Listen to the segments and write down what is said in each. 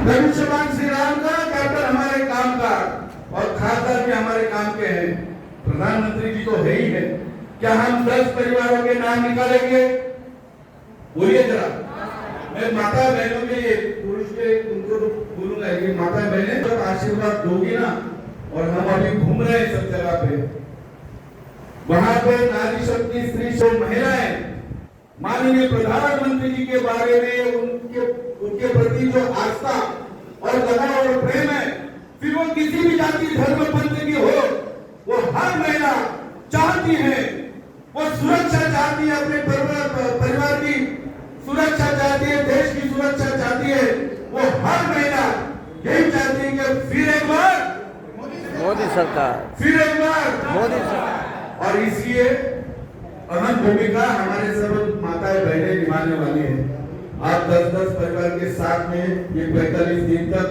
धनुष्यबाण श्री राम का, कैप्टन हमारे काम का, और खासदार भी हमारे काम के हैं। प्रधानमंत्री जी तो है ही है। क्या हम 10 परिवारों के नाम निकालेंगे? बोलिए जरा। मैं माता बहनों के, पुरुष के उनको तो बोलूंगा, ये माता बहनें जब आशीर्वाद दोगी ना, और हम अभी घूम रहे हैं सब जगह पे, वहां पे नारी शक्ति, स्त्री शक्ति, महिलाएं माननीय प्रधानमंत्री जी के बारे में उनके प्रति जो आस्था और लगाव और प्रेम है, फिर वो किसी भी जाति धर्म पंथ की हो, वो हर महिला चाहती है, वो सुरक्षा चाहती है, अपने परिवार की सुरक्षा चाहती है, देश की सुरक्षा चाहती है। वो हर महिला यही चाहती है कि फिर एक बार मोदी सरकार, फिर एक बार मोदी सरकार। और इसलिए अहम भूमिका हमारे सब माताएं बहनें निभाने वाली है। आप 10-10 परिवार के साथ में ये 45 दिन तक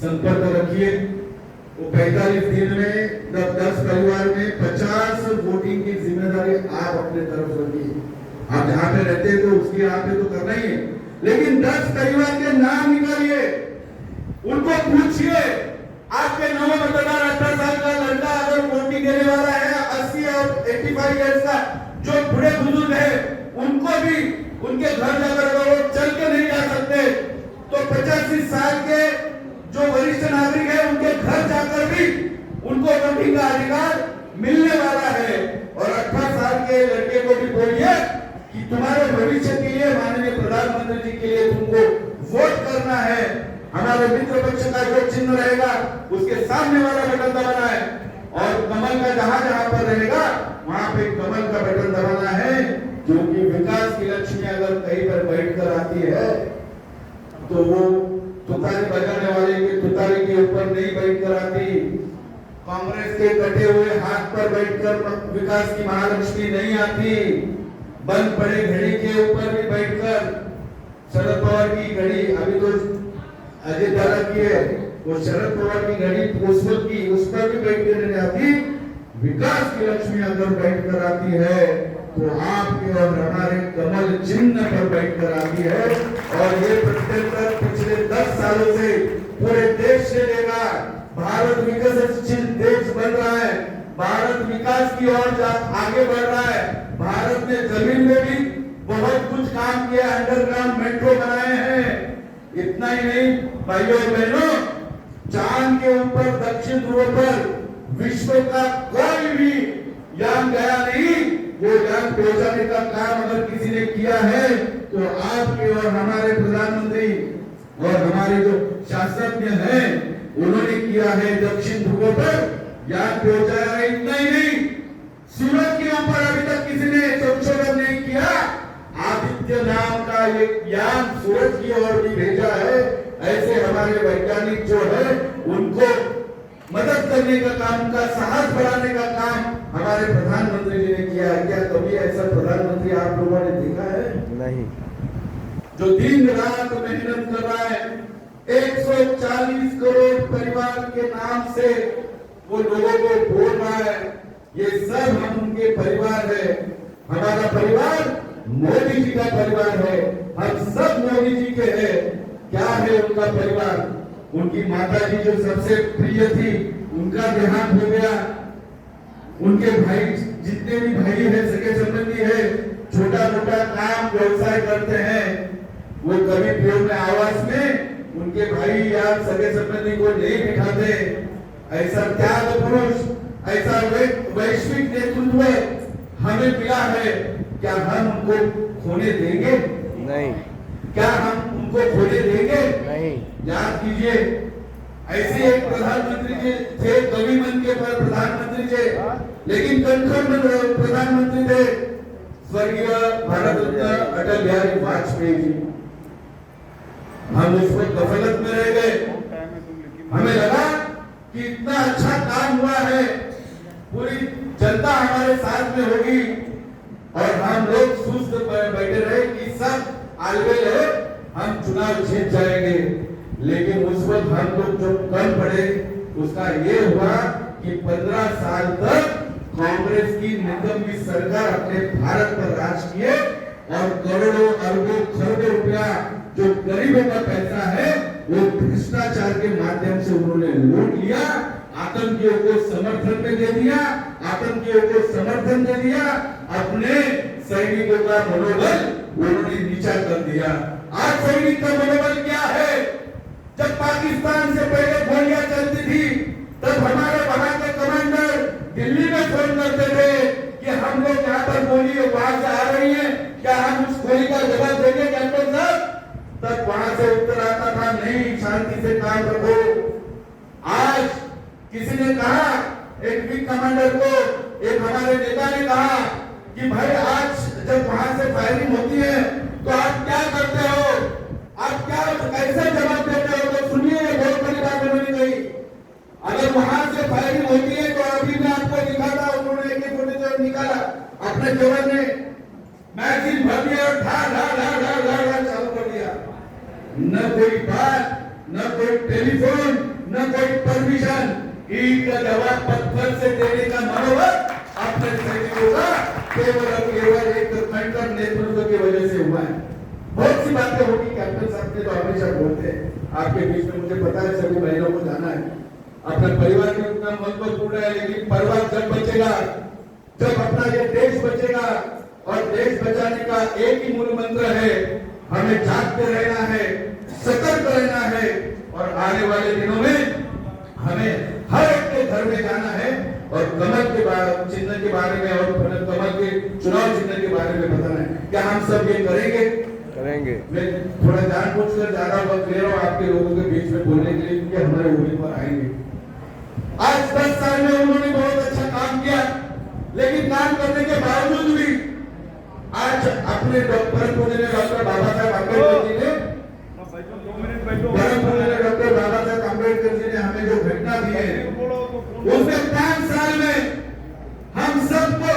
संपर्क रखिए। वो 45 दिन में 10 परिवार में 50 वोटिंग की जिम्मेदारी आप अपने तरफ रखिए। आप जहाँ पे रहते हैं तो उसकी आप पे तो करना ही है, लेकिन 10 परिवार के नाम निकालिए, उनको पूछिए, आपके नव मतदार 18 साल का लड़का अगर वोटिंग देने वाला है, 80 और 85 ईयर्स का जो बूढ़े बुजुर्ग है, उनको भी उनके घर जाकर अगर वो चल के नहीं जा सकते तो 85 साल के जो वरिष्ठ नागरिक है, उनके घर जाकर भी उनको वोटिंग का अधिकार मिलने वाला है। और 18 साल के लड़के को भी बोलिए कि तुम्हारे भविष्य के लिए माननीय प्रधानमंत्री जी के लिए तुमको वोट करना है। हमारे मित्र पक्ष का जो चिन्ह रहेगा उसके सामने वाला बटन दबाना है, और कमल का जहां पर रहेगा वहां पे कमल का बटन दबाना है, क्योंकि विकास की लक्ष्मी अगर कहीं पर बैठकर आती है तो वो तुतारी बजाने वाले के तुतारी के ऊपर नहीं बैठकर आती, कांग्रेस के कटे हुए हाथ पर बैठकर विकास की महालक्ष्मी नहीं आती, बंद पड़े घड़ी के ऊपर भी बैठकर शरद पवार की घड़ी, अभी तो अजय दादा की है, वो शरद पवार की घड़ी पुष्पक की, उस पर भी बैठकर नहीं आती। विकास की लक्ष्मी अगर बैठकर आती है तो आपके और हमारे कमल चिन्ह पर बैठकर आती है। और ये प्रत्येक पिछले 10 सालों से पूरे देश से लेगा, भारत विकसनशील देश बन रहा है, भारत विकास की ओर आगे बढ़ रहा है। भारत ने जमीन में भी बहुत कुछ काम किया, अंडरग्राउंड मेट्रो बनाए हैं। इतना ही नहीं भाइयों और बहनों, चांद के ऊपर दक्षिण ध्रुव पर विश्व का कोई भी यान गया नहीं, वो यान पहुंचाने का काम अगर किसी ने किया है तो आपके और हमारे प्रधानमंत्री और हमारे जो शासक हैं उन्होंने किया है। दक्षिण ध्रुव पर यान पहुंचाया है। इतना ही नहीं, सूरज के ऊपर अभी तक किसी ने संशोधन नहीं किया, आदित्य नाम का एक यान सूरज की ओर भी भेजा है। ऐसे हमारे वैज्ञानिक जो है उनको मदद करने का काम, उनका साहस बढ़ाने का काम हमारे प्रधानमंत्री जी ने किया है। क्या कभी ऐसा प्रधानमंत्री आप लोगों ने देखा है? नहीं। जो दिन रात मेहनत कर रहा है, 140 करोड़ परिवार के नाम से वो लोगों को बोल रहा है। ये सब हम उनके परिवार है। हमारा परिवार मोदी जी का परिवार है, हम सब मोदी जी के हैं। क्या है उनका परिवार? उनकी माता जी जो सबसे प्रिय थी, उनका देहांत हो गया। उनके भाई, जितने भी भाई है, सगे संबंधी है, छोटा मोटा काम व्यवसाय करते हैं, वो कभी भी अपने आवास में उनके भाई या सगे संबंधी को नहीं बिठाते। ऐसा त्याग पुरुष, ऐसा वैश्विक नेतृत्व हमें मिला है। क्या हम उनको खोने देंगे? नहीं। क्या हम उनको खोने देंगे? नहीं। याद कीजिए, ऐसे एक प्रधानमंत्री जी थे, कवि मन के पर प्रधानमंत्री थे, लेकिन कणखर प्रधानमंत्री थे स्वर्गीय भारत रत्न अटल बिहारी वाजपेयी जी। हम उस पर गफलत में रह गए। हमें लगा कि इतना अच्छा काम हुआ है, पूरी जनता हमारे साथ में होगी, और हम लोग सुस्त बैठे रहे कि सब आलबेल है, हम चुनाव जीत जाएंगे। लेकिन उस वक्त हम लोग जो कल पड़े उसका ये हुआ कि 15 साल तक कांग्रेस की निगम की सरकार अपने भारत पर राज किए, और करोड़ों अरबों खरबों रुपया जो गरीबों का पैसा है वो भ्रष्टाचार के माध्यम से उन्होंने लूट लिया, आतंकियों को समर्थन में दे दिया, आतंकियों को समर्थन दे दिया, अपने सैनिकों का मनोबल उन्होंने नीचा कर दिया। आज सैनिक का मनोबल क्या है? जब पाकिस्तान से पहले गोलियां चलती थी तब हमारे वहां के कमांडर दिल्ली में फोन करते थे कि हम लोग यहाँ पर गोली वहां से आ रही है, क्या हम उस गोली का जवाब देंगे कैप्टन साहब? तब वहां से उत्तर आता था नहीं, शांति से काम रखो। आज किसी ने कहा, एक विंग कमांडर को एक हमारे नेता ने कहा कि भाई आज जब वहां से फायरिंग होती है तो आप क्या करते हो, आप क्या कैसे जवाब देते हो? तो सुनिए, बहुत बड़ी बात उन्होंने कही। अगर वहां से फायरिंग होती है तो अभी मैं आपको दिखाता, उन्होंने AK-47 निकाला, अपने जवान ने मैगजीन भर दिया और ढा ढा ढा ढा ढा ढा चालू कर दिया। न कोई बात, न कोई टेलीफोन, न कोई परमिशन, ईद का जवाब पत्थर से देने का मनोबल अपने सैनिकों का केवल और केवल एक खंडर नेतृत्व की वजह से हुआ है। बहुत सी बातें होगी, कैप्टन साहब ने तो हमेशा बोलते हैं आपके बीच में, मुझे पता है सभी बहनों को जाना है, अपना परिवार भी उतना महत्वपूर्ण है, लेकिन परिवार जब बचेगा, जब अपना ये देश बचेगा, और देश बचाने का एक ही मूल मंत्र है, हमें जागते रहना है, सतर्क रहना है, और आने वाले दिनों में हमें हर एक के घर में जाना है और कमल के चिन्ह के बारे में और कमल के चुनाव चिन्ह के बारे में बताना है। क्या हम सब ये करेंगे? करेंगे। मैं थोड़ा जानबूझकर ज्यादा वक्त ले रहा हूँ आपके लोगों के बीच में बोलने के लिए, क्योंकि हमारे उम्मीदवार आएंगे। आज 10 साल में उन्होंने बहुत अच्छा काम किया, लेकिन काम करने के बावजूद भी आज अपने डॉक्टर बाबा साहब अम्बेडकर जी ने डॉक्टर बाबा साहब अम्बेडकर जी ने हमें जो घटना दी है, उसमें 5 साल में हम सबको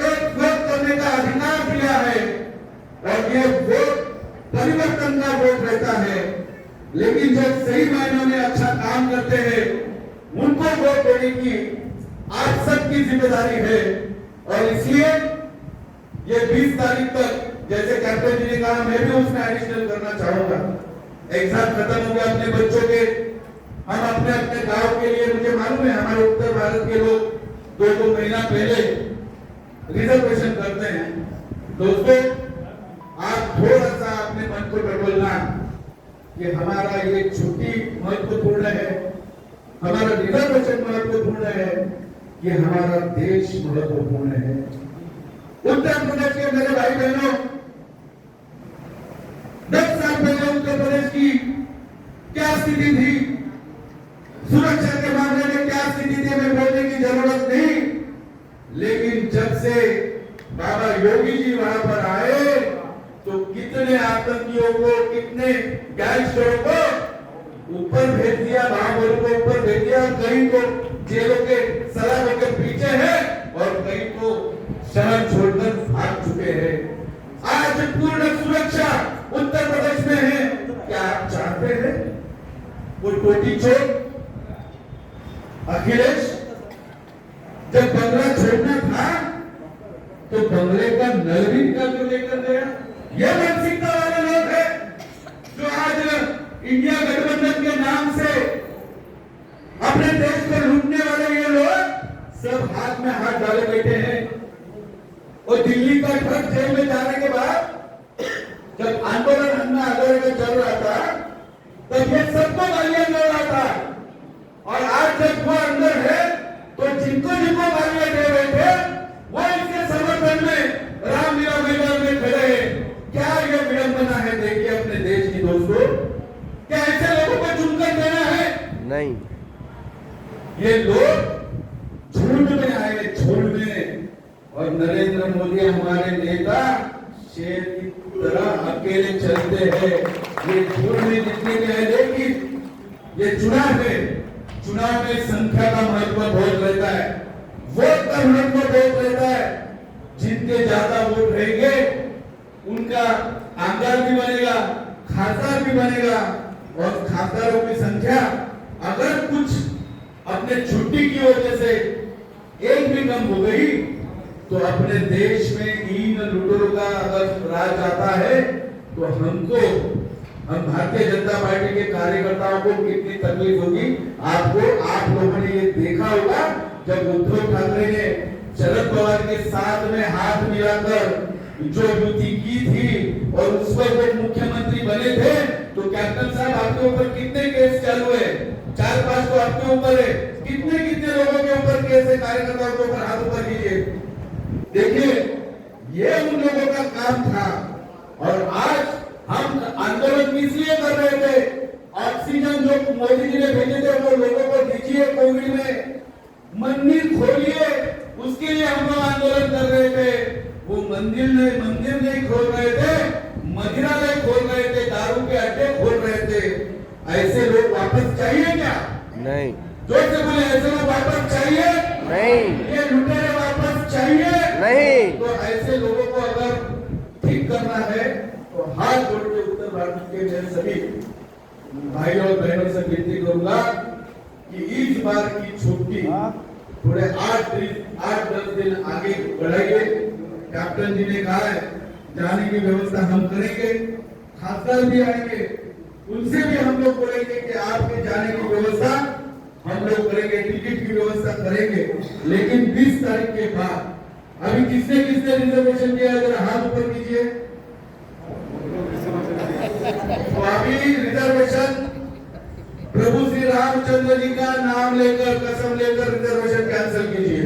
एक वोट करने का अधिकार दिया है, और ये वोट परिवर्तन का वोट रहता है। लेकिन जब सही मायनों में अच्छा काम करते हैं, उनको वोट देने की आप सबकी जिम्मेदारी है। और इसलिए ये 20 तारीख तक, जैसे कैप्टन जी ने कहा, मैं भी उसमें एडिशनल करना चाहूंगा। एग्जाम खत्म हो गया अपने बच्चों के, हम अपने अपने गांव के लिए, मुझे मालूम है हमारे उत्तर भारत के लोग 2-2 महीना पहले रिजर्वेशन करते हैं। दोस्तों, आप थोड़ा सा अपने मन को टटोलना कि हमारा ये छुट्टी महत्वपूर्ण है, हमारा रिजर्वेशन महत्वपूर्ण है, कि हमारा देश महत्वपूर्ण है। उत्तर प्रदेश के मेरे भाई बहनों, 10 साल पहले उत्तर प्रदेश की क्या स्थिति थी, सुरक्षा के मामले में क्या स्थिति थी, हमें बोलने की जरूरत नहीं। लेकिन जब से बाबा योगी जी वहां पर आए तो कितने आतंकियों को, कितने गैंगस्टरों को ऊपर भेज दिया, महाबलों को ऊपर भेज दिया, कहीं तो जेलों के सलाखों के पीछे है और कहीं तो शहर छोड़कर भाग चुके हैं। आज पूर्ण सुरक्षा उत्तर प्रदेश में है। क्या आप चाहते हैं वो टोटी चोर अखिलेश जब बंगला छोड़ना था तो बंगले का नल भी निकाल कर लेकर गया? यह मानसिकता वाले लोग हैं जो आज इंडिया गठबंधन के नाम से अपने देश को लूटने वाले ये लोग सब हाथ में हाथ डाले बैठे हैं। और दिल्ली का ट्रक जेल में जाने के बाद जब आंदोलन अन्ना हजारे में चल रहा था तब ये सबको गालियां दे रहा था, और आज जब वो अंदर है तो जिनको जिनको गालियां दे रहे थे वो इसके समर्थन में रामलीला मैदान में खड़े हैं। क्या ये विडंबना है? देखिए अपने देश की दोस्तों, क्या ऐसे लोगों को चुनकर देना है? नहीं। ये लोग झुंड में आए, झुंड में, और नरेंद्र मोदी हमारे नेता शेर की तरह अकेले चलते हैं। ये झुंड में जितने भी है, लेकिन ये चुनाव है, चुनाव में संख्या का महत्व बहुत रहता है, वोट का महत्व बहुत रहता है। जिनके ज्यादा वोट रहेंगे उनका आमदार भी बनेगा, खासदार भी बनेगा, और खासदारों की संख्या अगर कुछ अपने छुट्टी की वजह से एक भी कम हो गई तो अपने देश में इन लुटेरों का अगर राज आता है तो हमको हम भारतीय जनता पार्टी के कार्यकर्ताओं को कितनी तकलीफ होगी आपको, आप लोगों ने ये देखा होगा जब उद्धव ठाकरे ने शरद पवार के साथ में हाथ मिलाकर जो युति की थी और उस पर वो मुख्यमंत्री बने थे, तो कैप्टन साहब आपके ऊपर कितने केस चालू है? 4-5 तो आपके ऊपर है, कितने कितने लोगों के ऊपर केस है? कार्यकर्ताओं के ऊपर हाथ ऊपर कीजिए। देखिए ये उन लोगों का काम था और आज हम आंदोलन इसलिए कर रहे थे, ऑक्सीजन जो मोदी जी ने भेजे थे वो लोगों को दीजिए, कोविड में मंदिर खोलिए, उसके लिए हम लोग आंदोलन कर रहे थे। वो मंदिर नहीं खोल रहे थे, मदिरालय खोल रहे थे, दारू के अड्डे खोल रहे थे। ऐसे लोग वापस चाहिए क्या? नहीं। जोर से बोले, ऐसे लोग वापस चाहिए? नहीं। ये लुटेरे वापस चाहिए? नहीं। तो ऐसे लोगों को अगर ठीक करना है तो हाथ जोड़ के उत्तर भारत के मैं सभी भाइयों और बहनों से विनती करूंगा कि इस बार की छुट्टी थोड़े 8-10 दिन आगे बढ़ाइए। कैप्टन जी ने कहा है जाने की व्यवस्था हम करेंगे, खासदार भी आएंगे, उनसे भी हम लोग बोलेंगे कि आपके जाने की व्यवस्था हम लोग करेंगे, टिकट की व्यवस्था करेंगे। लेकिन 20 तारीख के बाद अभी किसने किसने रिजर्वेशन किया है जरा हाथ ऊपर कीजिए। तो अभी रिजर्वेशन प्रभु श्री रामचंद्र जी का नाम लेकर, कसम लेकर रिजर्वेशन कैंसिल कीजिए।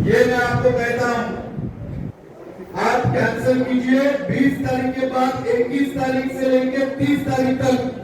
ये मैं आपको कहता हूं, आप कैंसिल कीजिए। 20 तारीख के बाद 21 तारीख से लेकर 30 तारीख तक